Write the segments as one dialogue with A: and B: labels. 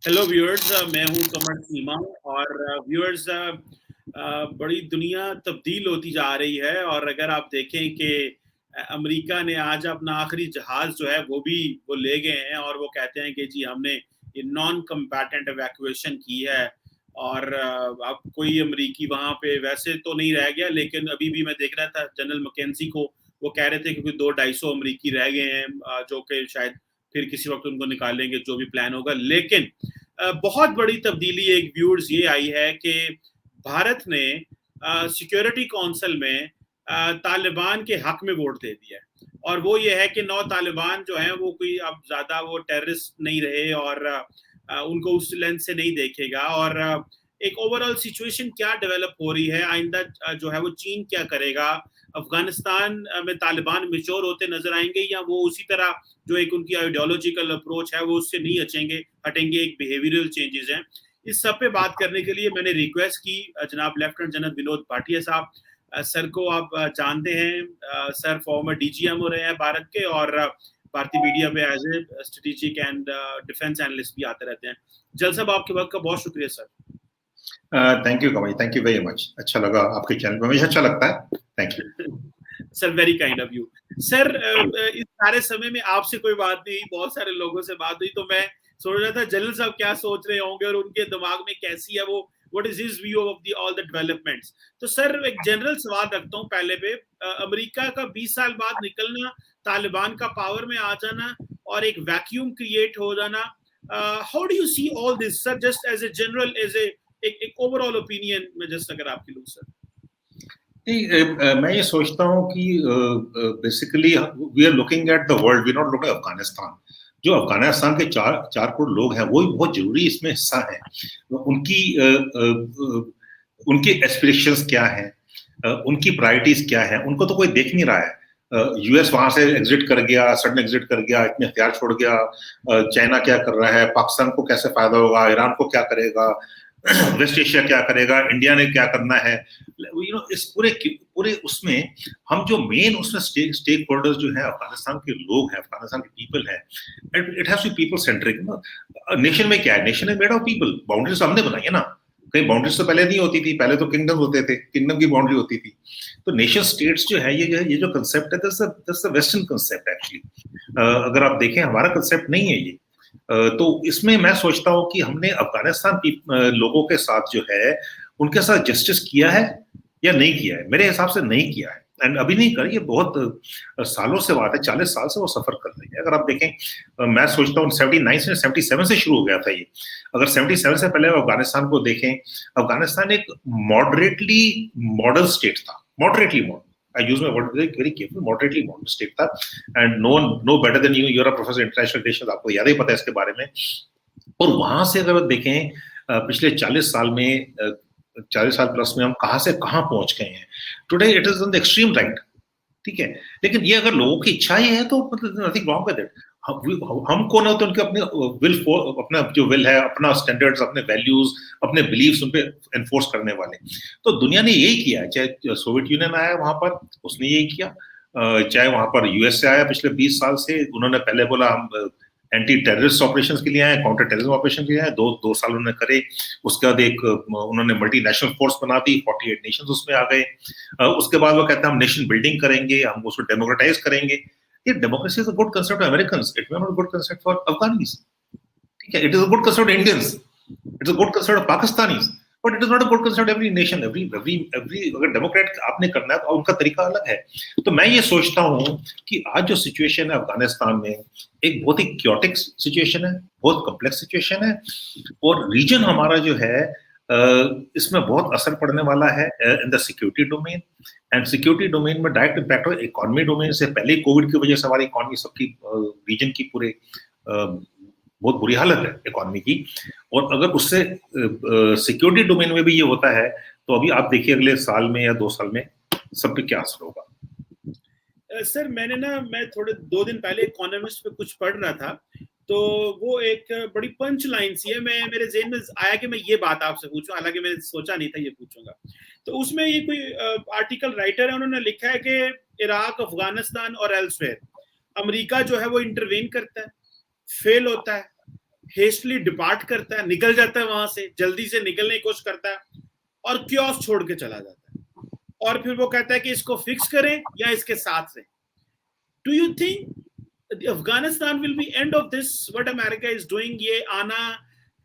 A: Hello viewers, मैं हूं कमर सीमा। और व्यूअर्स, बड़ी दुनिया तब्दील होती जा रही है। और अगर आप देखें कि अमेरिका ने आज अपना आखिरी जहाज जो है वो ले गए हैं, और वो कहते हैं कि जी हमने ये नॉन कम्बैटेंट इवैक्यूएशन की है। और अब कोई अमेरिकी वहां पे वैसे तो नहीं रह गया, लेकिन अभी भी मैं देख रहा था जनरल मैकेंजी को, वो कह रहे थे कि कोई 200-250 अमेरिकी रह गए हैं, जो कि शायद फिर किसी वक्त उनको निकालेंगे, जो भी प्लान होगा। लेकिन बहुत बड़ी तब्दीली एक व्यूअर्स ये आई है कि भारत ने सिक्योरिटी काउंसिल में तालिबान के हक में वोट दे दिया है। और वो ये है कि 9 तालिबान जो हैं वो कोई अब ज़्यादा वो टेररिस्ट नहीं रहे, और उनको उस लेंस से नहीं देखेगा। और एक ओवरऑल सिचुएशन क्या डेवलप हो रही है, आइंदा जो है वो चीन क्या करेगा, अफगानिस्तान में तालिबान मेच्योर होते नजर आएंगे, या वो उसी तरह जो एक उनकी आइडियोलॉजिकल अप्रोच है वो उससे नहीं हटेंगे, एक बिहेवियरल चेंजेस हैं। इस सब पे बात करने के लिए मैंने रिक्वेस्ट की जनाब लेफ्टिनेंट जनरल विनोद भाटिया साहब। सर को आप जानते हैं, सर फॉर्मर डीजीएम हो रहे हैं भारत के, और भारतीय मीडिया पे as a strategic and defence analyst भी आते रहते हैं। जल साहब, आपके वक्त का बहुत शुक्रिया sir.
B: Thank you Kamal, thank you very much. अच्छा लगा आपके चैनल पे, मुझे अच्छा लगता है। Thank you
A: sir, very kind of you. Sir, इस सारे समय में आपसे कोई बात नहीं, बहुत सारे लोगों से बात हुई, तो मैं सोच रहा था जनरल साहब क्या सोच रहे होंगे और उनके दिमाग में कैसी है वो, what is his view of the all the developments. तो सर, एक जनरल सवाल रखता हूँ पहले पे। अमेरिका का 20 साल बाद निकलना, तालिबान का पावर में आ जाना और एक वैक्यूम क्रिएट हो जाना, how do you see all this sir, just as a general, as a एक ओवरऑल ओपिनियन में, जस्ट अगर आपकी लूं सर।
B: मैं ये सोचता हूँ कि basically we are looking at the world, we not looking at Afghanistan. जो अफगानिस्तान के 4 करोड़ लोग हैं वो भी बहुत जरूरी इसमें हिस्सा है। उनकी उनकी एस्पिरेशंस क्या हैं, उनकी प्रायोरिटीज क्या है, उनको तो कोई देख नहीं रहा है। यूएस वहां से एग्जिट कर गया, सडन एग्जिट कर गया, इतने हथियार छोड़ गया। चाइना क्या कर रहा है, पाकिस्तान को कैसे फायदा होगा, ईरान को क्या करेगा, वेस्ट एशिया क्या करेगा, इंडिया ने क्या करना है। इस पूरे उसमें हम जो मेन उसमें स्टेक होल्डर्स जो है अफगानिस्तान के लोग हैं, अफगानिस्तान के पीपल है। It has to be people centric. Nation में क्या है, नेशन है मेड ऑफ पीपल। बाउंड्रीज हमने बनाई है ना, कहीं बाउंड्रीज तो पहले नहीं होती थी, पहले तो किंगडम होते थे, किंगडम की बाउंड्री होती थी। तो नेशन स्टेट्स जो है ये जो कंसेप्ट है, that's the western concept actually. अगर आप देखें हमारा कंसेप्ट नहीं है ये। तो इसमें मैं सोचता हूँ कि हमने अफगानिस्तान लोगों के साथ जो है उनके साथ जस्टिस किया है या नहीं किया है। मेरे हिसाब से नहीं किया है, एंड अभी नहीं कर, ये बहुत सालों से बात है, 40 साल से वो सफर कर रही है। अगर आप देखें, मैं सोचता हूँ 79 से 77 से शुरू हो गया था ये। अगर 77 से पहले अफगानिस्तान को देखें, अफगानिस्तान एक मॉडरेटली मॉडर्न स्टेट था। Moderately modern, I use my word very carefully, moderately modern state था, and no better than you, you're a professor international relations, आपको याद ही पता है इसके बारे में। और वहां से अगर देखें पिछले 40 साल में, 40 साल प्लस में हम कहां से कहां पहुंच गए हैं। Today it is on the extreme right, ठीक है। लेकिन ये अगर लोगों की इच्छा ही है तो नथिंग रॉन्ग विद इट। हम कौन होते हैं उनके अपने अपना जो विल है, अपना स्टैंडर्ड्स, अपने वैल्यूज, अपने बिलीव्स उन पे एनफोर्स करने वाले। तो दुनिया ने यही किया है, चाहे सोवियत यूनियन आया वहां पर, उसने यही किया, चाहे वहां पर यूएस से आया पिछले 20 साल से, उन्होंने पहले बोला हम एंटी टेररिस्ट ऑपरेशंस के लिए आए, काउंटर टेररिज्म ऑपरेशन के लिए आए, दो साल उन्होंने करे। उसके बाद एक उन्होंने मल्टीनेशनल फोर्स बना दी, 48 नेशंस उसमें आ गए। उसके बाद वो कहते हैं हम नेशन बिल्डिंग करेंगे, हम उसको डेमोक्रेटाइज करेंगे। ये democracy is a good concept for Americans, it may not good concept for Afghanis, ठीक है। It is a good concept Indians, it's a good concept of Pakistanis, but it is not a good concept every nation, every अगर democrat आपने करना है तो उनका तरीका अलग है। तो मैं ये सोचता हूँ कि आज जो सिचुएशन है अफगानिस्तान में, एक बहुत ही क्योटिक सिचुएशन है, बहुत कॉम्प्लेक्स सिचुएशन है। और रीजन हमारा जो है इसमें बहुत असर पड़ने वाला है in the security domain. And security domain में डायरेक्ट इम्पैक्ट हो, इकोनॉमी डोमेन से पहले कोविड की वजह से हमारी इकोनॉमी सबकी रीजन की पूरे बहुत बुरी हालत है इकोनॉमी की। और अगर उससे सिक्योरिटी डोमेन में भी ये होता है तो अभी आप देखिए अगले साल में या 2 साल में सब पे क्या असर होगा।
A: सर, मैं थोड़े 2 दिन पहले इकोनॉमिस्ट पे कुछ पढ़ रहा था, तो वो एक बड़ी पंच लाइन सी है, मेरे जेहन में आया कि मैं ये बात आपसे पूछूं, हालांकि मैंने सोचा नहीं था ये पूछूंगा। तो उसमें ये कोई आर्टिकल राइटर है, उन्होंने लिखा है कि इराक, अफगानिस्तान और एल्सवेयर अमेरिका जो है वो इंटरवेन करता है, फेल होता है, हेस्टली डिपार्ट करता है, निकल जाता है वहां से, जल्दी से निकलने की कोशिश करता है और क्योस छोड़ के चला जाता है, और फिर वो कहता है कि इसको फिक्स करें या इसके साथ रहें। Do you think Afghanistan will be end of this what America is doing? ये आना,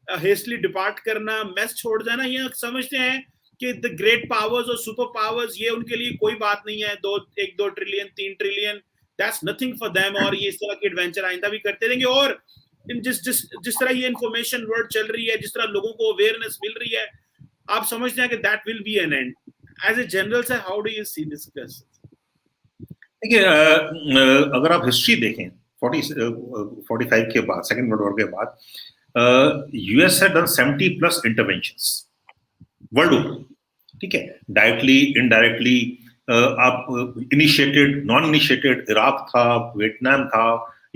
A: हेस्टली डिपार्ट करना, मेस छोड़ जाना, ये समझते हैं कि द ग्रेट पावर्स और सुपर पावर्स ये उनके लिए कोई बात नहीं है, 1-2 trillion 3 trillion that's nothing for them, और ये इस तरह की एडवेंचर आइंदा भी करते रहेंगे। और जिस तरह ये इंफॉर्मेशन वर्ड चल रही है, जिस तरह लोगों को अवेयरनेस मिल रही है, आप समझते हैं कि that will be an end? As a general से how do you see this question?
B: देखिए, अगर आप हिस्ट्री देखें 45 के बाद, सेकेंड वर्ल्ड वॉर के बाद, US had done 70+ interventions world over, ठीक है, डायरेक्टली इनडायरेक्टली, आप इनिशिएटेड नॉन इनिशिएटेड, इराक था, वियतनाम था,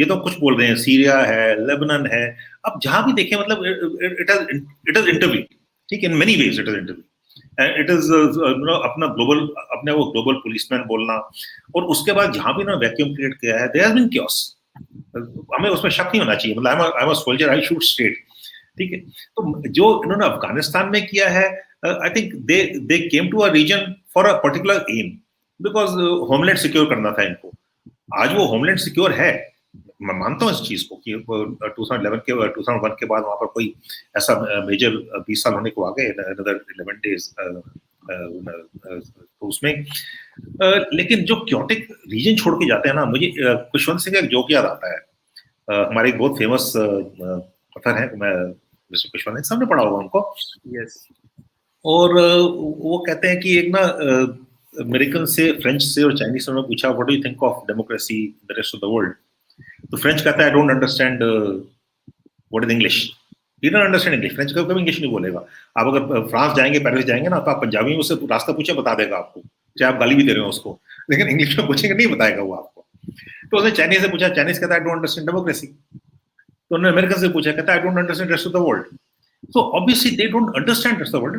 B: ये तो कुछ बोल रहे हैं, सीरिया है, लेबनान है, अब जहां भी देखें मतलब इट इज इंटरव्यू, ठीक है, इन many ways it is interview, it is अपना ग्लोबल, अपने वो ग्लोबल पुलिसमैन बोलना, और उसके बाद जहां भी ना वैक्यूम क्रिएट किया है, देयर हैज बीन chaos, हमें उसमें शक नहीं होना चाहिए, मतलब I am a soldier, I shoot straight, ठीक है। तो जो इन्होंने अफगानिस्तान में किया है, I think they came to a reason for a particular aim, because homeland secure करना था इनको। आज वो होमलैंड सिक्योर है, मैं मानता हूँ इस चीज को कि 2001 के बाद वहां पर कोई ऐसा मेजर 20 साल होने को आ गए, another 11 days, तो उसमें लेकिन जो क्योटिक रीजन छोड़ के जाते हैं ना, मुझे खुशवंत सिंह का एक जोक याद आता है, हमारे एक बहुत फेमस ऑथर है, मैं मिस्टर खुशवंत सामने पढ़ा होगा उनको,
A: यस,
B: और वो कहते हैं कि एक ना अमेरिकन से, फ्रेंच से और चाइनीज से उन्होंने पूछा, what do you think of democracy in the rest of the world? तो फ्रेंच कहता है, I don't understand what is English, he don't understand English, French कभी इंग्लिश नहीं बोलेगा। आप अगर फ्रांस जाएंगे, पेरिस जाएंगे ना, तो आप पंजाबी में उससे रास्ता पूछे, बता देगा आपको, चाहे आप गाली भी दे रहे हो उसको, लेकिन इंग्लिश में पूछेंगे नहीं बताएगा वो आपको। तो उसने चाइनीज से पूछा, चाइनीज कहता है, आई डोंट अंडरस्टैंड डेमोक्रेसी। तो उन्होंने अमेरिकन से पूछा, कहता है, I don't understand rest of the world. So obviously they don't understand rest of the world.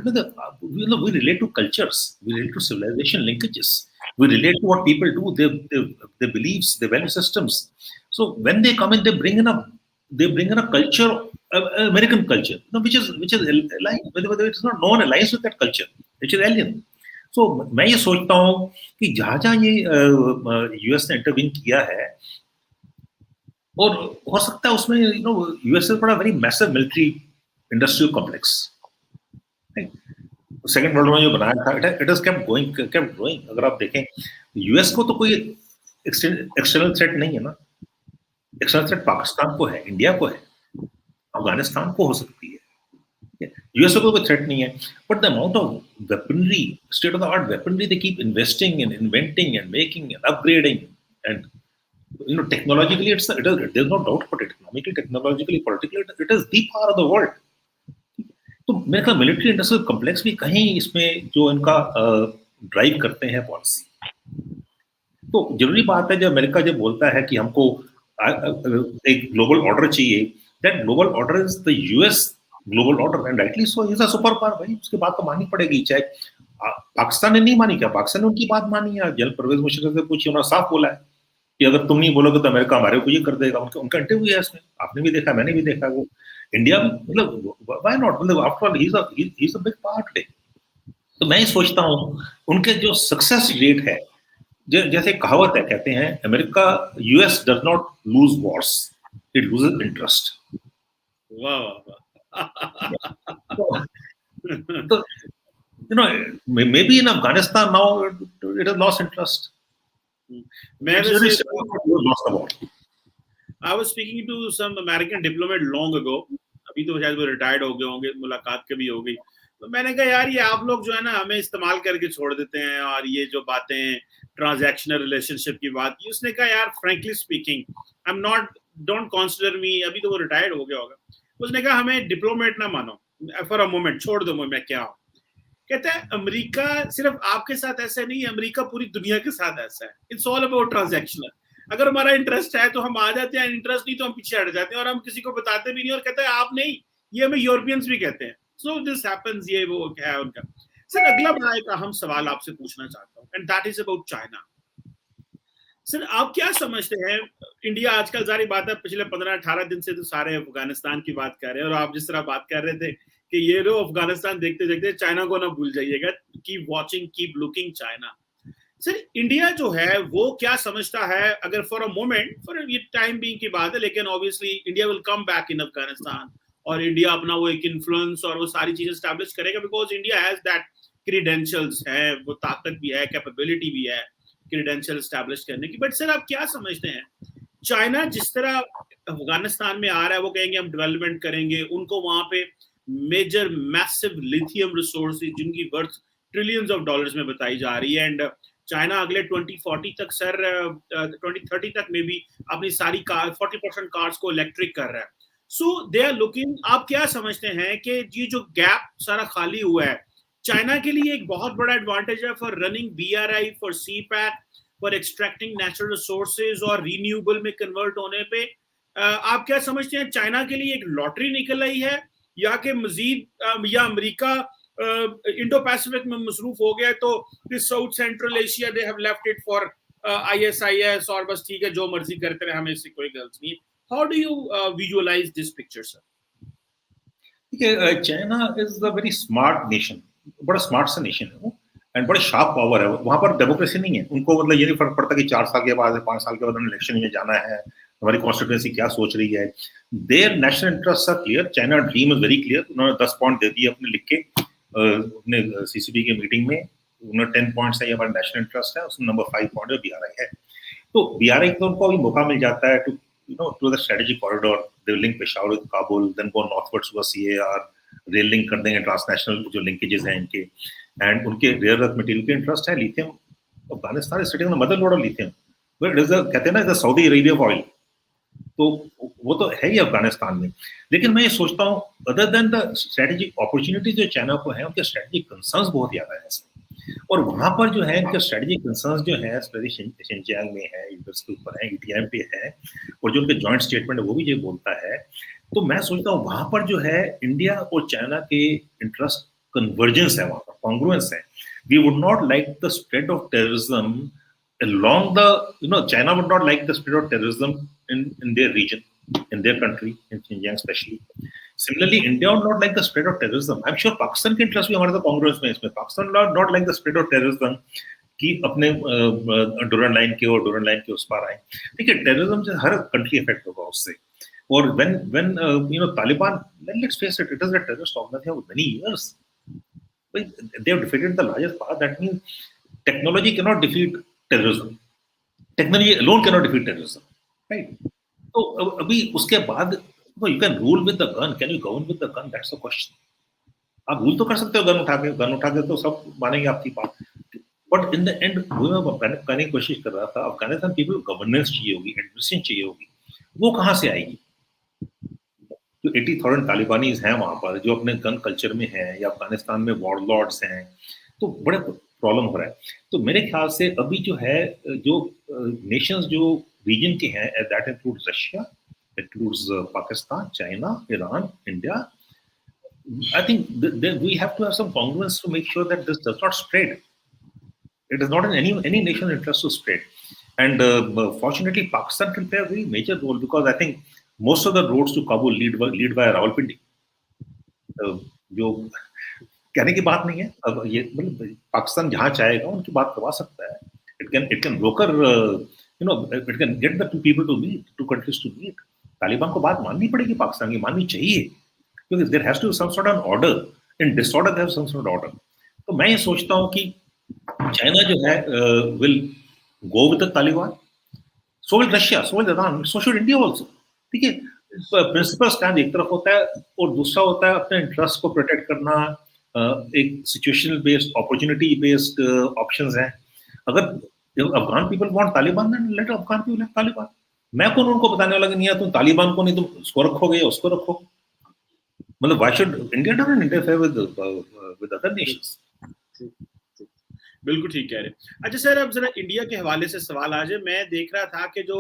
B: We relate to cultures, we relate to civilization linkages, we relate to what people do, their beliefs, their value systems. So when they come in, they bring in a culture, American culture, which is aligned, whether it is not known aligns with that culture, which is alien. So मैं ये सोचता हूँ कि जहाँ ये US ने intervene किया है, और हो सकता है उसमें यूएस ने बड़ा very massive military industrial complex second world में जो बनाया था, इट इज केप्ट ग्रोइंग। अगर आप देखें, यूएस को तो कोई एक्सटर्नल थ्रेट नहीं है ना, एक्सटर्नल थ्रेट पाकिस्तान को है, इंडिया को है, अफगानिस्तान को हो सकती है, यूएस को कोई थ्रेट नहीं है, but the amount of weaponry, state of the art weaponry they keep investing and inventing and making and upgrading, and technologically there's no doubt about it, economically, technologically, politically, it is the power of the world. तो मेरे ख्याल military industrial complex भी कहीं इसमें जो इनका drive करते हैं पॉलिसी। तो जरूरी बात है, जब अमेरिका जब बोलता है कि हमको एक ग्लोबल ऑर्डर चाहिए, that global order is the US global order, and rightly so, is a super power भाई, उसकी बात तो माननी पड़ेगी, चाहे पाकिस्तान ने नहीं मानी, क्या पाकिस्तान ने उनकी बात मानी है? जनरल परवेज मुशर्रफ से पूछिए, उन्होंने साफ बोला है कि अगर तुम नहीं बोलोगे तो अमेरिका हमारे को ये कर देगा। उनका इंटरव्यू है इसमें, आपने भी देखा, मैंने भी देखा, वो इंडिया में, मतलब व्हाई नॉट, मतलब after all he is a big part today. तो मैं ये सोचता हूँ उनके जो सक्सेस रेट है, जैसे कहावत है, कहते हैं America, US does not lose wars, it loses interest. तो may be in Afghanistan now it has lost interest.
A: I was speaking to some American diplomat long ago, अभी तो शायद वो रिटायर्ड हो गए होंगे, मुलाकात कभी हो गई, तो मैंने कहा यार ये आप लोग जो है ना हमें इस्तेमाल करके छोड़ देते हैं, और ये जो बातें ट्रांजैक्शनल रिलेशनशिप की बात की, उसने कहा यार frankly speaking I am not, don't consider मी, अभी तो वो रिटायर्ड हो गया होगा, उसने कहा हमें डिप्लोमेट ना मानो फॉर अ मोमेंट, छोड़ दो मैं क्या हूँ। कहता है अमेरिका सिर्फ आपके साथ ऐसा नहीं है, अमेरिका पूरी दुनिया के साथ ऐसा है, इट्स ऑल अबाउट ट्रांजैक्शनल। अगर हमारा इंटरेस्ट है तो हम आ जाते हैं, इंटरेस्ट नहीं तो हम पीछे हट जाते हैं, और हम किसी को बताते भी नहीं, और कहते हैं आप नहीं, ये हमें यूरोपियंस भी कहते हैं। सो दिस हैपेंस, ये वो क्या है उनका। सर अगला बड़ा एक अहम सवाल आपसे पूछना चाहता हूँ, and that is about China. Sir आप क्या समझते हैं, इंडिया आजकल जारी बात है पिछले 15-18 दिन से तो सारे अफगानिस्तान की बात कर रहे हैं, और आप जिस तरह बात कर रहे थे कि ये लो अफगानिस्तान देखते देखते चाइना को ना भूल जाइएगा, keep watching keep looking China. Sir India जो है वो क्या समझता है, अगर फॉर अ मोमेंट, फॉर ये टाइम बीइंग की बात है, लेकिन obviously India will come back in Afghanistan, और इंडिया अपना वो एक इन्फ्लुएंस और वो सारी चीजें स्टैब्लिश करेगा, because India has that credentials है, वो ताकत भी है, कैपेबिलिटी भी है क्रीडेंशियल स्टैब्लिश करने की। बट सर आप क्या समझते हैं, चाइना जिस तरह अफगानिस्तान में आ रहा है, वो कहेंगे हम डेवलपमेंट करेंगे, उनको वहां पे मेजर मैसिव लिथियम रिसोर्सेज जिनकी वर्थ ट्रिलियंस ऑफ डॉलर्स में बताई जा रही है, एंड चाइना अगले 2040 तक सर 2030 तक में भी अपनी सारी कार 40% कार्स को इलेक्ट्रिक कर रहा है। सो दे आर लुकिंग, आप क्या समझते हैं कि ये जो गैप सारा खाली हुआ है, चाइना के लिए एक बहुत बड़ा एडवांटेज है for running BRI, for CPEC, for extracting natural resources और रीन्यूएबल में कन्वर्ट होने पे आप क्या समझते हैं, चाइना के लिए एक लॉटरी निकल आई है, या कि मजीद या अमेरिका इंडो पैसिफिक में मसरूफ हो गया, तो this south central Asia they have left it for ISIS, और बस ठीक है जो मर्जी करते रहे, हमें इससे कोई गलत नहीं। How do you visualise this picture sir?
B: देखिए, China is a very smart nation, बड़ा स्मार्ट सा नेशन है वो, एंड बड़ा शार्प पावर है। वहां पर डेमोक्रेसी नहीं है, उनको मतलब ये नहीं फर्क पड़ता कि 4 साल के बाद 5 साल के बाद उन्हें इलेक्शन में जाना है, हमारी कॉन्स्टिट्यूंसी क्या सोच रही है। Their national interest are clear, China dream is very clear. उन्होंने 10 पॉइंट दे दिए अपने लिख के अपने सीसीपी के मीटिंग में, उन्होंने 10 पॉइंट्स है, हमारा नेशनल इंटरेस्ट है, उसमें नंबर 5 पॉइंट बीआरआई है। तो बीआरआई को उनको अभी मौका मिल जाता है to the strategic corridor, they will link Peshawar with Kabul, then go northwards to CAR, rail link कर देंगे, ट्रांसनेशनल जो लिंकेजेस हैं इनके, एंड उनके रेयर अर्थ मटेरियल के इंटरेस्ट है। Lithium, Afghanistan is sitting on the mother lode of lithium, but it is कहते हैं ना the Saudi Arabia of oil, तो वो तो है ही अफगानिस्तान में। लेकिन मैं ये सोचता हूँ other than the strategic opportunities जो चाइना को है, उनके स्ट्रेटेजिक कंसर्न्स बहुत ज्यादा है इसमें, और वहां पर जो है इनके स्ट्रेटेजिक कंसर्न्स जो है शिनजियांग में है, यूएस के ऊपर है, ईटीएम पे है, और जो उनके जॉइंट स्टेटमेंट है वो भी ये बोलता है। तो मैं सोचता हूँ वहां पर जो है इंडिया और चाइना के इंटरेस्ट कन्वर्जेंस है, वहां पर कॉन्ग्रुएंस है। We would not like the spread of terrorism along the, China would not like the spread of terrorism in their region, in their country, in Xinjiang especially. Similarly, India would not like the spread of terrorism. I'm sure Pakistan के interest भी हमारे तो कांग्रेस में इसमें, Pakistan not like the spread of terrorism कि अपने डोरन line के और डोरन लाइन के उस पार आए। देखिए, टेररिज्म से हर कंट्री इफेक्ट होगा उससे, और when Taliban, let's face it, it is a terrorist organization for many years. They have defeated the largest part. That means technology cannot defeat terrorism. Technology alone cannot defeat terrorism, right? तो अभी उसके बाद you can rule with the gun. Can you govern with the gun? That's the question. आप rule तो कर सकते हो gun उठा के तो सब मानेंगे आपकी बात, बट इन द एंड वो मैं कहने की कोशिश कर रहा था, अफगानिस्तान पीपल गवर्नेंस चाहिए होगी, एडमिनिस्ट्रेशन चाहिए होगी, वो कहाँ से आएगी? जो 80,000 तालिबानीज हैं वहां पर, जो अपने गन कल्चर में हैं, या अफगानिस्तान में वॉरलॉर्ड्स हैं, तो बड़े प्रॉब्लम हो रहा है। तो मेरे ख्याल से अभी जो है, जो नेशंस जो रीजन के हैं, that includes Russia, includes Pakistan, China, Iran, India, I think we have to have some congruence to make sure that this does not spread. It is not in any nation's interest to spread. And fortunately, Pakistan can play a very major role, because I think most of the roads to Kabul lead via Rawalpindi. जो कहने की बात नहीं है, अब ये मतलब पाकिस्तान जहाँ चाहेगा उनकी बात करवा सकता है. It can broker, it can get the two people to meet, two countries to meet. Taliban को बात माननी पड़ेगी, पाकिस्तान की माननी चाहिए, क्योंकि there has to be some sort of order. In disorder there has some sort of order. तो मैं ये सोचता हूँ कि चाइना जो है will go with the Taliban, so will Russia, so will Iran, so should India also. ठीक है, प्रिंसिपल स्टैंड एक तरफ होता है, और दूसरा होता है अपने इंटरेस्ट को प्रोटेक्ट करना. एक situational based, opportunity based options हैं. अगर Afghan people want Taliban, then let Afghan people have Taliban. मैं कौन उनको बताने वाला कि नहीं, तुम तालिबान को नहीं, तुम उसको रखोगे या उसको रखो. मतलब why should India don't interfere with other Nations.
A: बिल्कुल ठीक कह रहे हैं. अच्छा सर, अब जरा इंडिया के हवाले से सवाल आ जाए. मैं देख रहा था कि जो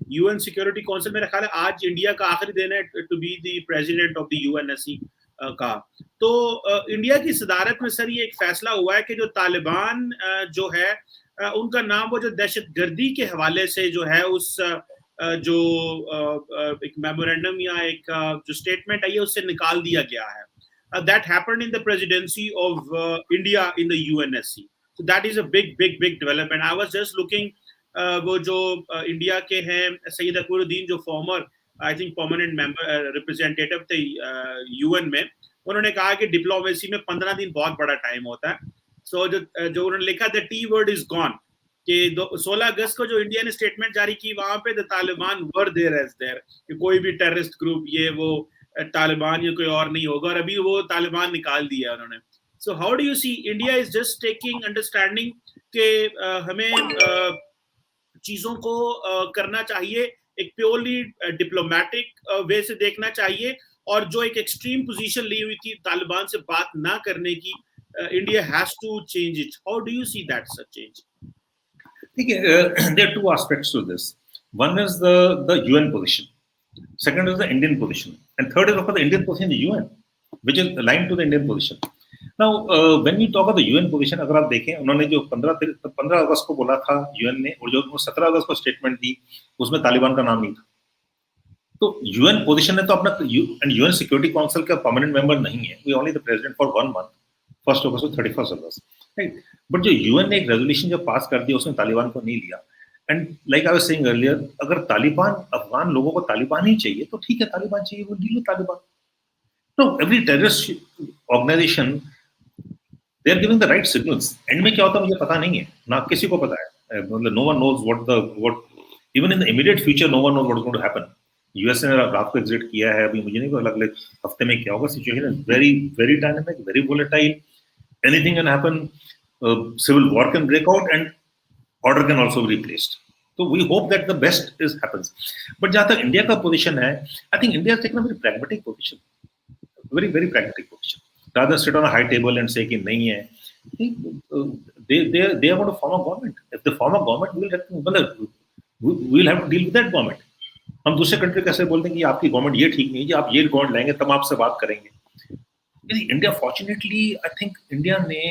A: यूएन सिक्योरिटी काउंसिल, मेरा ख्याल है आज इंडिया का आखिरी दिन है to be the president of the UNSC का. तो इंडिया की सदारत में सर ये एक फैसला हुआ है कि जो तालिबान जो है उनका नाम वो जो दहशतगर्दी के हवाले से जो है उस जो एक मेमोरेंडम या एक जो स्टेटमेंट आई है उससे निकाल दिया गया है. That happened in the presidency of India in the UNSC. So that is a big development. I was just looking वो जो इंडिया के हैं सैयद अकबरुद्दीन जो farmer I think permanent member representative थे यूएन में, उन्होंने कहा कि डिप्लोमेसी में 15 दिन बहुत बड़ा टाइम होता है. सो जो उन्होंने लिखा the T word is gone कि 16 अगस्त को जो इंडिया ने स्टेटमेंट जारी की वहां पे the Taliban were there as there कि कोई भी टेररिस्ट ग्रुप ये वो तालिबान या कोई और नहीं होगा, और अभी वो तालिबान निकाल दिया उन्होंने. So how do you see India is just taking understanding कि हमें चीजों को करना चाहिए एक प्योरली डिप्लोमेटिक वे से देखना चाहिए, और जो एक एक्सट्रीम पोजीशन ली हुई थी तालिबान से बात ना करने की, India has to change it. How do you see that such change?
B: देखिए, there are two aspects to this. One is the UN position, second is the Indian position, and third is of course the Indian position in the UN, which is aligned to the Indian position. Now when we talk about the UN position, अगर आप देखें उन्होंने जो 15 अगस्त को बोला था UN ने, और जो 17 अगस्त को स्टेटमेंट दी उसमें तालिबान का नाम नहीं था. तो UN पोजीशन है तो अपना UN सिक्योरिटी काउंसिल का परमानेंट मेंबर नहीं है. We only the president for 1 month, 1 August to 31 August, right. But जो UN ने एक रेजोल्यूशन जब पास कर दिया उसमें तालिबान को नहीं लिया. And like I was saying earlier, अगर तालिबान अफगान लोगों को तालिबान ही चाहिए तो ठीक है, तालिबान चाहिए, वो डील विद तालिबान. तो every terrorist organisation they are giving the right signals. And में क्या होता है मुझे पता नहीं है, ना किसी को पता है. मतलब no one knows what even in the immediate future no one knows what is going to happen. US ने रात को एग्जिट किया है, अभी मुझे नहीं पता अगले हफ्ते में क्या होगा. Situation is very very dynamic, very volatile. Anything can happen. Civil war can break out and order can also be replaced. So we hope that the best happens. But जहाँ तक इंडिया का पोजीशन है, I think India has taken a very pragmatic position, very pragmatic position. Rather than sit on a high table and say कि नहीं है, they are going to form a government. If they form a government, we will have to deal with that government. हम दूसरे country कैसे बोलते हैं कि आपकी गवर्नमेंट ये ठीक नहीं है, आप ये गवर्नमेंट लाएंगे तब आपसे बात करेंगे. India fortunately I think India ने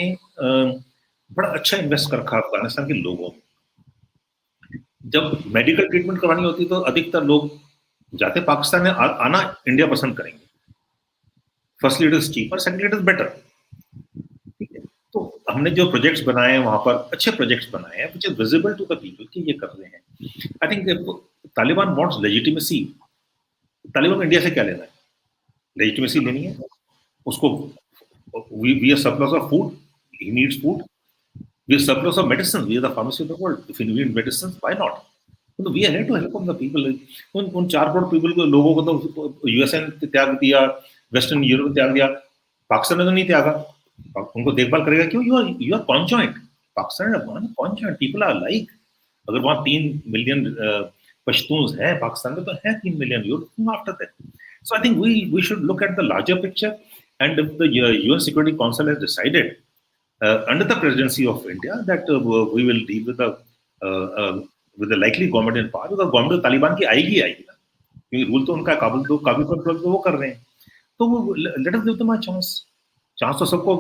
B: बड़ा अच्छा इन्वेस्ट कर रखा अफगानिस्तान के लोगों में. जब मेडिकल ट्रीटमेंट करवानी होती तो अधिकतर लोग जाते पाकिस्तान में, आना इंडिया पसंद करेंगे. Firstly it is cheaper, secondly it is better. ठीक है, तो हमने जो प्रोजेक्ट्स बनाए हैं वहां पर अच्छे प्रोजेक्ट्स बनाए हैं which is visible to the people कि ये कर रहे हैं. I think Taliban wants legitimacy. Taliban India से क्या लेना है? लेजिटिमेसी लेनी है उसको. We are surplus of food, he needs food. We are surplus of medicine. We are the pharmacy of the world. If we need medicines, why not? So we are here to help the people. उन 4 crore people को, लोगों को तो USA ने त्याग दिया, western Europe ने त्याग दिया, पाकिस्तान ने तो नहीं त्यागा. उनको देखभाल करेगा क्यों? You are conjoined. पाकिस्तान और Afghan conjoined. People are alike. अगर वहाँ 3 मिलियन पश्तून्स हैं पाकिस्तान में तो है 3 million. You're looking after that. So I think we should look at the larger picture. And if the UN Security Council has decided under the presidency of India that we will deal with the likely government in power, because government Taliban की आएगी ना, क्योंकि rule तो उनका काबिल control तो वो कर रहे हैं. तो वो let us give them a chance. तो सबको,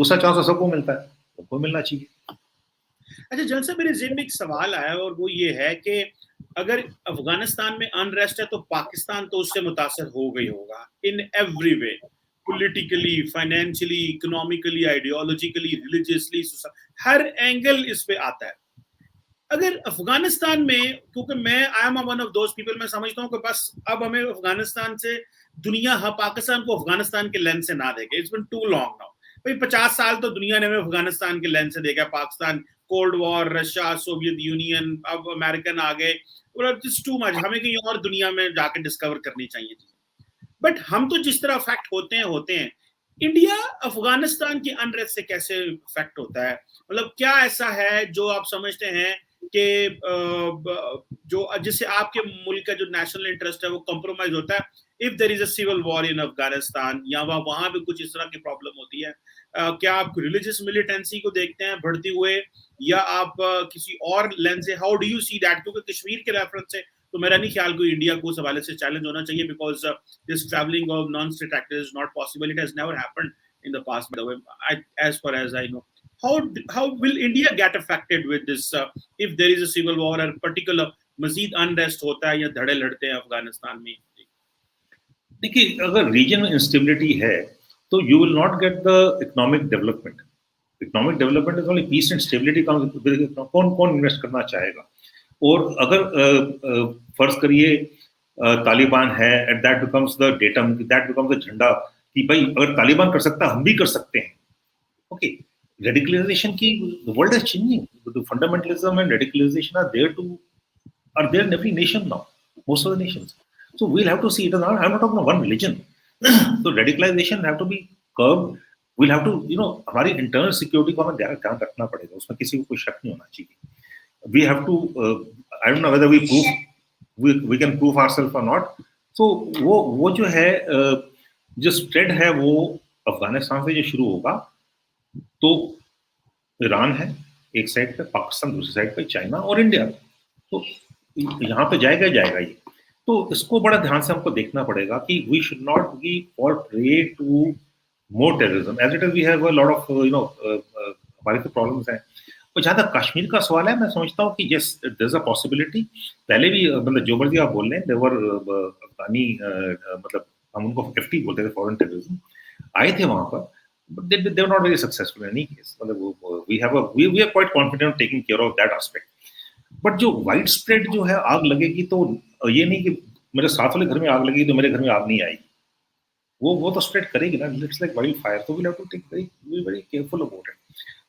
B: दूसरा चांस तो सबको मिलता है, सबको मिलना चाहिए.
A: अच्छा जनरल साहब, मेरे ज़हन में एक सवाल आया और वो ये है कि अगर अफगानिस्तान में अनरेस्ट है तो पाकिस्तान तो उससे मुतासर हो गई होगा in every way, politically, financially, economically, ideologically, religiously, her angle इस पे आता है. अगर अफगानिस्तान में, क्योंकि मैं I am one of those people, मैं समझता हूँ कि बस अब हमें अफगानिस्तान से दुनिया पाकिस्तान को अफगानिस्तान के लेंस से ना देखे. It's been too long now. भाई 50 साल तो दुनिया ने हमें अफगानिस्तान के लेंस से देखा. Pakistan, cold war, Russia, Soviet union, अब अमेरिकन आ गए. It's too much. हमें कहीं और दुनिया में जाके डिस्कवर करनी चाहिए. बट हम तो जिस तरह अफेक्ट होते हैं, इंडिया अफगानिस्तान की अनरेस्ट से कैसे अफेक्ट होता है? मतलब क्या ऐसा है जो आप समझते हैं कि जो जिससे आपके मुल्क का जो नेशनल इंटरेस्ट है वो कॉम्प्रोमाइज होता है if there is a civil war in Afghanistan, या वहां भी कुछ इस तरह की प्रॉब्लम होती है? क्या आप रिलीजियस मिलिटेंसी को देखते हैं बढ़ती हुए, या आप किसी और लेंस से? How do you see that? क्योंकि कश्मीर के रेफरेंस से तो मेरा नहीं ख्याल कोई इंडिया को उस हवाले से चैलेंज होना चाहिए, because this travelling of non state actors is not possible. It has never happened in the past, by the way, as far as I know. how will India get affected with this if there is a civil war or particular मजीद unrest होता है या धड़े लड़ते हैं अफगानिस्तान में?
B: देखिए, अगर रीजन में इंस्टेबिलिटी है तो you will not get the economic development. Economic development is only peace and stability. कौन कौन इन्वेस्ट करना चाहेगा? और अगर फर्ज करिए तालिबान है, at that becomes the datum, that becomes the झंडा कि भाई अगर तालिबान कर सकता हम भी कर सकते हैं. ओके, रेडिकलाइजेशन की world is changing. The fundamentalism and radicalisation are there in every nation now, most of the nations. So we'll have to see it. I'm not talking about one religion. So radicalization have to be curbed. We'll have to, हमारी internal security को हमें ध्यान रखना पड़ेगा. उसमें किसी को कोई शक नहीं होना चाहिए. We have to, I don't know whether we can prove ourselves or not. So वो जो है जो spread है वो अफगानिस्तान से जो शुरू होगा तो ईरान है एक साइड पे, पाकिस्तान दूसरी साइड पे, चाइना और इंडिया. तो यहाँ पे जाएगा ये. तो इसको बड़ा ध्यान से हमको देखना पड़ेगा कि we should not be fall prey to more terrorism. As it is we have a lot of हमारी तो प्रॉब्लम्स हैं. और जहाँ तक कश्मीर का सवाल है, मैं समझता हूँ कि yes there is a possibility. पहले भी मतलब जो मर्जी आप बोल रहे हैं, देवर अफगानी मतलब हम उनको 50 बोलते थे फॉरेन टेररिज्म, आए थे वहां पर, but they were not very successful in any case. मतलब we are quite confident of taking care of that aspect. But जो वाइड स्प्रेड जो है आग लगेगी, तो ये नहीं कि मेरे साथ वाले घर में आग लगेगी तो मेरे घर में आग नहीं आएगी. वो तो स्प्रेड करेगी ना. It's like wild fire. तो we'll have to take very careful about it.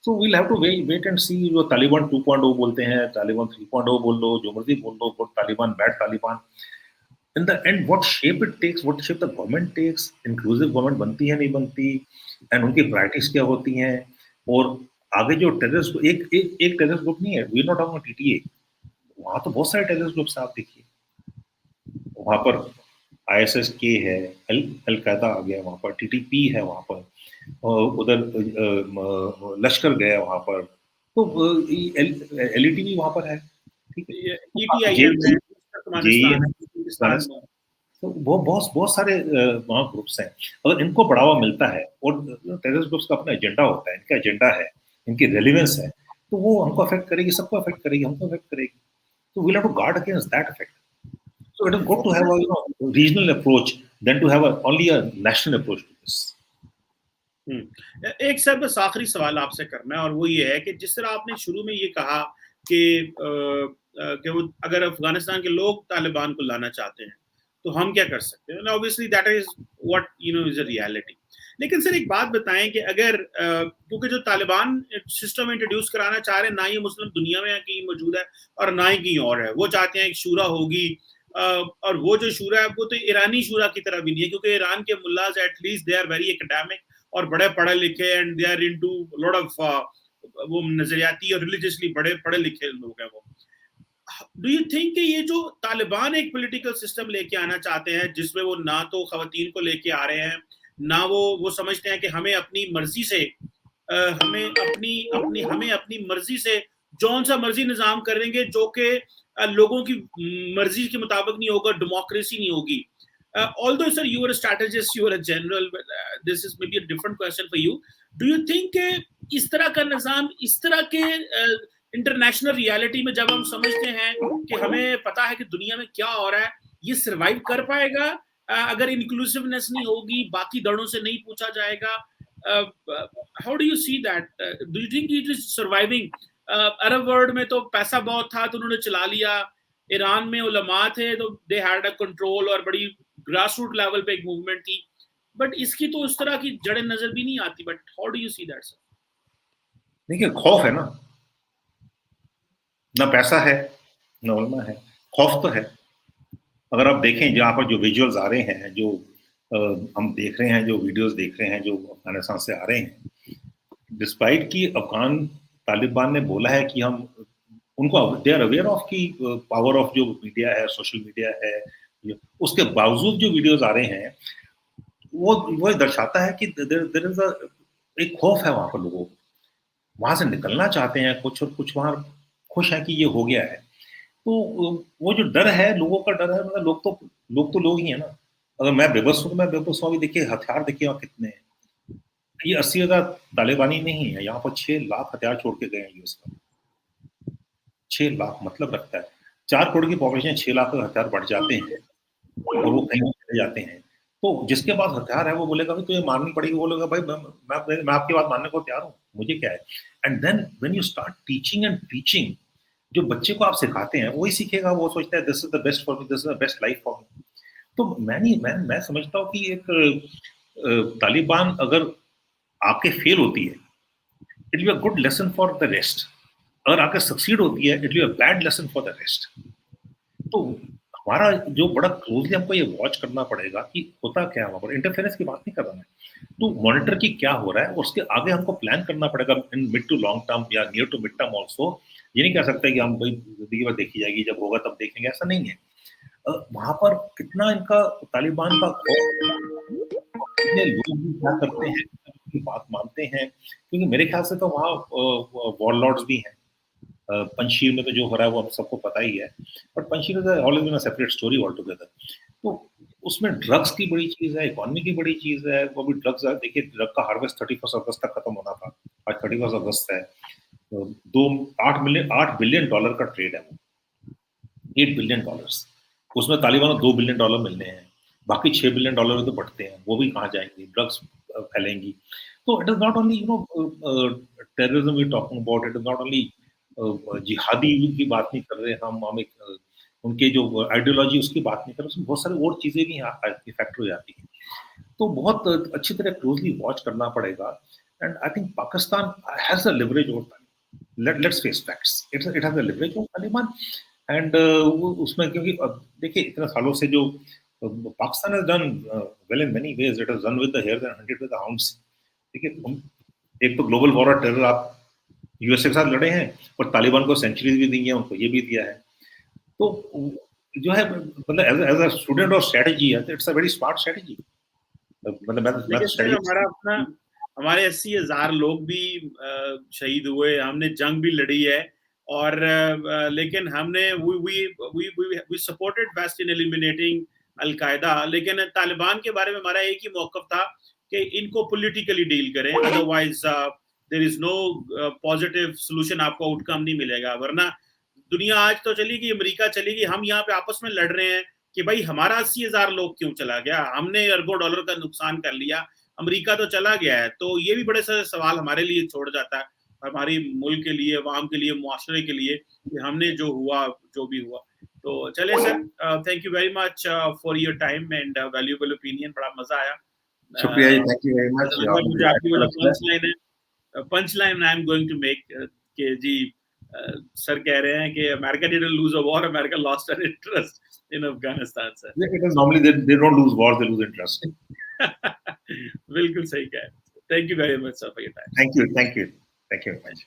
B: So we'll have to wait and see. जो तालिबान 2.0 बोलते हैं, तालिबान 3.0 बोल लो, जो मर्जी बोल लो, good Taliban, bad Taliban, in the end what shape it takes, what shape the government takes, inclusive government बनती है नहीं बनती, एंड उनकी प्रायोरिटीज क्या होती हैं. और आगे जो टेररिस्ट एक टेररिस्ट ग्रुप नहीं है, we not talking about TTA. वहां तो बहुत सारे टेररिस्ट ग्रुप्स आप देखिए. वहां पर ISIS-K है, अल-कायदा आ गया वहां पर, TTP है वहां पर, उधर लश्कर गया वहां पर, तो LET भी वहां पर है. ठीक है, तो वो बहुत सारे वहाँ ग्रुप्स हैं. अगर इनको बढ़ावा मिलता है और टेररिस्ट ग्रुप्स का अपना एजेंडा होता है, इनका एजेंडा है, इनकी रेलिवेंस है, तो वो हमको अफेक्ट करेगी, सबको अफेक्ट करेगी, हमको अफेक्ट करेगी. So we'll have to guard against that effect. So it is good to have a regional approach than to have only a national approach to this.
A: एक सर बस आखिरी सवाल आपसे करना है, और वो ये है कि जिस तरह आपने शुरू में ये कहा कि वो अगर अफगानिस्तान के लोग तालिबान को लाना चाहते हैं तो हम क्या कर सकते हैं. Obviously that is what is a reality. लेकिन सर एक बात बताएं कि अगर क्योंकि जो तालिबान सिस्टम इंट्रोड्यूस कराना चाह रहे हैं, ना ही मुस्लिम दुनिया में कहीं मौजूद है और ना ही कहीं और है. वो चाहते हैं एक शूरा होगी, और वो जो शूरा है वो तो ईरानी शूरा की तरह भी नहीं है, क्योंकि ईरान के मुल्लाज at least they are very academic और बड़े पढ़े लिखे, and they are into lot of वो नजरियाती और रिलीजियसली बड़े पढ़े लिखे लोग हैं वो. डू यू थिंक कि ये जो तालिबान एक पॉलिटिकल सिस्टम लेके आना चाहते हैं जिसमें वो ना तो खवातीन को लेके आ रहे हैं, ना वो समझते हैं कि हमें अपनी मर्जी से हमें अपनी मर्जी से जौन सा मर्जी निजाम करेंगे जो कि लोगों की मर्जी के मुताबिक नहीं होगा, डेमोक्रेसी नहीं होगी. Although sir you are a strategist, you are a general, but this is maybe a different question for you. Do you think इस तरह का निजाम, इस तरह के इंटरनेशनल रियलिटी में जब हम समझते हैं कि हमें पता है कि दुनिया में क्या हो रहा है, ये सर्वाइव कर पाएगा अगर इंक्लूसिवनेस नहीं होगी, बाकी दड़ों से नहीं पूछा जाएगा? How do you see that? Do you think it is surviving? Arab world में तो पैसा बहुत था तो उन्होंने चला लिया, ईरान में उलमा थे तो दे हैड अ कंट्रोल और बड़ी ग्रास रूट लेवल पे एक मूवमेंट थी, बट इसकी तो उस तरह की जड़ें नजर भी नहीं आती. But how do you see that sir?
B: देखिए, खौफ है ना पैसा है ना उलमा है, खौफ तो है. अगर आप देखें जहाँ पर जो विजुअल्स आ रहे हैं, जो हम देख रहे हैं, जो वीडियोस देख रहे हैं जो अफगानिस्तान से आ रहे हैं, डिस्पाइट कि अफगान तालिबान ने बोला है कि हम उनको दे आर अवेयर ऑफ की पावर ऑफ जो मीडिया है, सोशल मीडिया है, उसके बावजूद जो वीडियोस आ रहे हैं वो दर्शाता है कि देयर इज एक खौफ है वहां पर. लोगों को वहां से निकलना चाहते हैं कुछ, और कुछ वहां खुश है कि ये हो गया है. तो वो जो डर है, लोगों का डर है, मतलब लोग ही है ना. अगर मैं बेबस हूँ तो मैं बेबस हूँ. अभी देखिए हथियार देखिए वहां कितने हैं. ये 80,000 तालिबानी नहीं है, यहाँ पर 6 लाख हथियार छोड़ के गए हैं यूएस का। 6 लाख मतलब रखता है, 4 करोड़ की पॉपुलेशन, 6 लाख हथियार बढ़ जाते हैं और वो कहीं चले जाते हैं। तो जिसके पास हथियार है वो बोलेगा भाई तुझे मारनी पड़ेगी, बोलेगा भाई मैं आपकी बात मानने को तैयार हूँ, मुझे क्या है। And then when you start teaching and teaching, जो बच्चे को आप सिखाते हैं वही सीखेगा, वो सोचता है this is the best for me, this is the best life for me. तो मैं समझता हूँ कि एक तालिबान अगर आपके फेल होती है, it will be a good lesson for the rest. अगर आपके सक्सीड होती है, it will be a bad lesson for the rest. तो हमारा जो बड़ा क्लोजली हमको ये वॉच करना पड़ेगा कि होता क्या है वहां पर। इंटरफेरेंस की बात नहीं कर रहा मैं, तो मॉनिटर की क्या हो रहा है, उसके आगे हमको प्लान करना पड़ेगा in mid to long term या near to mid term also. ये नहीं कह सकते कि हम भाई जिंदगी भर देखी जाएगी, जब होगा तब देखेंगे, ऐसा नहीं है। वहां पर कितना इनका तालिबान का कितने लोग भी क्या करते हैं, उनकी बात मानते हैं, क्योंकि मेरे ख्याल से तो वहाँ वॉरलॉर्ड्स भी हैं। पंजशीर में तो जो हो रहा है वो हम सबको पता ही है, but Panjshir is always been a separate story all together. तो उसमें ड्रग्स की बड़ी चीज है, इकोनॉमी की बड़ी चीज है। वो भी ड्रग्स, देखिए ड्रग का हार्वेस्ट 31 अगस्त तक खत्म होना था, आज 31 अगस्त है। तो 8 बिलियन डॉलर का ट्रेड है वो, 8 बिलियन डॉलर। उसमें तालिबान को 2 बिलियन डॉलर मिलने हैं, बाकी 6 बिलियन डॉलर तो बढ़ते हैं, वो भी कहाँ जाएंगे, ड्रग्स फैलेंगी। तो it is not only terrorism we talking about, it is not only जिहादी की बात नहीं कर रहे हम एक उनके जो आइडियोलॉजी उसकी बात नहीं कर रहे, उसमें बहुत सारी और चीजें भी फैक्टर हो जाती हैं। तो बहुत अच्छी तरह क्लोजली वॉच करना पड़ेगा। And I think Pakistan has a leverage over Taliban, let's face facts, it has a leverage over Taliban. And उसमें क्योंकि देखिए इतने सालों से जो Pakistan has done well in many ways, it has done with the hares and hunted with the hounds. ठीक है, एक तो ग्लोबल वॉर ऑफ टेरर आप यूएसए के साथ लड़े हैं, और तालिबान को सेंचुरीज भी दी है, उनको ये भी दिया है। तो जो है मतलब as a student of strategy है, it's a very smart strategy. मतलब मैं
A: लेकिन सर हमारा अपना, हमारे 80,000 लोग भी शहीद हुए, हमने जंग भी लड़ी है, और लेकिन हमने we supported West in eliminating al Qaeda. लेकिन तालिबान के बारे में हमारा एक ही मौकफ था कि इनको पॉलिटिकली डील करें, otherwise there is no positive solution, आपको आउटकम नहीं मिलेगा। वरना दुनिया आज तो चलेगी, अमेरिका चलेगी, हम यहाँ पे आपस में लड़ रहे हैं कि भाई हमारा 80,000 लोग क्यों चला गया, हमने अरबों डॉलर का नुकसान कर लिया, अमेरिका तो चला गया है। तो ये भी बड़े सारे सवाल हमारे लिए छोड़ जाता है, हमारी मुल्क के लिए, अवाम के लिए, मुआशरे के लिए, कि हमने जो हुआ, जो भी हुआ। तो चले sir, thank you very much for your time and valuable opinion, बड़ा मजा आया।
B: शुक्रिया जी, थैंक यू वेरी मच।
A: मुझे आपकी वाला punch line I am going to make के जी, सर कह रहे हैं कि America didn't lose a war, America lost an interest in Afghanistan sir.
B: It is normally they don't lose wars, they lose interest.
A: बिल्कुल सही कहा है। Thank you very much sir for your time.
B: Thank you very much.